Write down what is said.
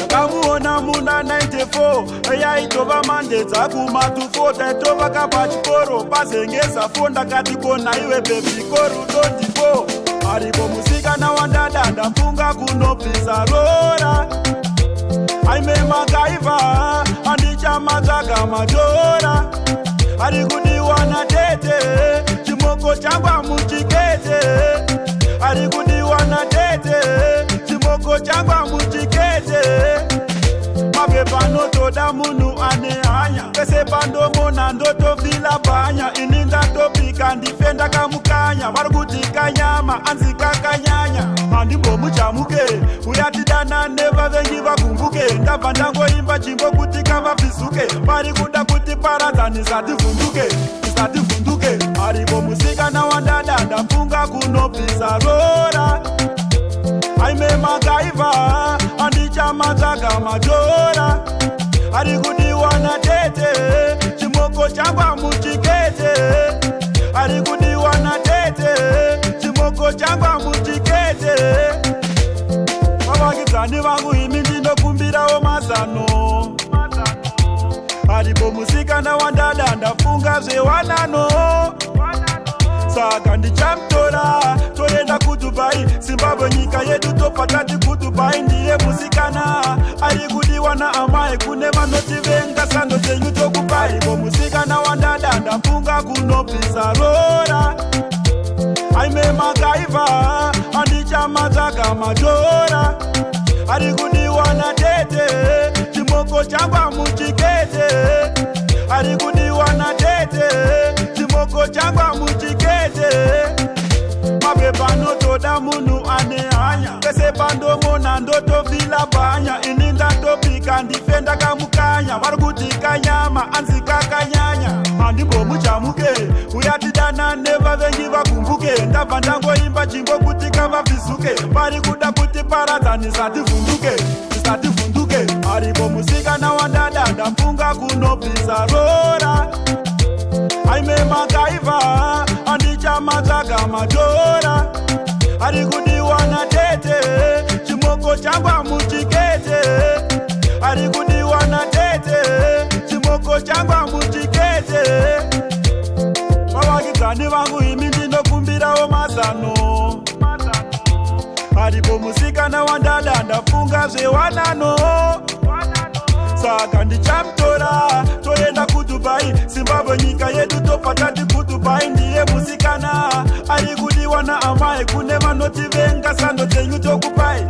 Kamuona muna 94 yaitova mandedza kumatufota itova kapachikoro pazengeza fonda katikona iwe bebi korudo ndipo aripo musikana wandada ndafunga kunopisa rora aime makaiva andichamadzaga majora ari kudiwana tete chimoko changwa muchikete ari kudiwana tete chimoko changwa muchikete mapepa notoda munhu ane hanya pese pandomona ndotofila bhanya ini ndatopika ndifenda kamukanya vari kuti kanyama anzi kakanyanya handimbomuchamuke uyatidana nevavengi vagumbuke ndabva ndangoimba chimbo kuti kavabvizuke vari kuda kuti paradzanisa tivhunduke aripo musikana wandada ndafunga kunobvisa rora aime makaiva andichamadzaga majora ari kudiwana tete chimoko changwa muchikete ari kudiwana tete chimoko changwa muchikete vavakidzani vangu imi ndinokumbirawo mazano aripo musikana wandada ndafunga zvewanano saka ndichamutora toenda kudubai zimbabwe nyika yedu tobva tati kudubai ndiye musikana ari kudiwana amai kune vanotivenga sando dzenyu tokupai bo musikana wandada ndafunga kunobvisa rora aime makaiva andichamadzaga majora ari kudiwana tete chimoko changwa muchikete ari kudiwana tete chimoko changwa muchikete mapepa notoda munhu ane hanya pese pandomona ndotofila bhanya ini ndatopika ndifenda kamukanya vari kuti kanyama anzi kakanyanya handimbomuchamuke uyatidana nevavengi vagumbuke ndabva ndangoimba chimbo kuti kavabvizuke vari kuda kuti paradzanisa tivhunduke aripo musikana wandada ndafunga kunobvisa rora aime makaiva andichamadzaga majora ari kudiwana tete chimoko changwa muchikete ari kudiwana tete chimoko changwa muchikete vavakidzani vangu imi ndinokumbirawo mazano aripo musikana wandada ndafunga zvewanano saka ndichamutora toenda kudubai zimbabwe nyika yedu tobva tati kudubai ndiye musikana ari kudiwana amai kune vanotivenga sando dzenyu tokupai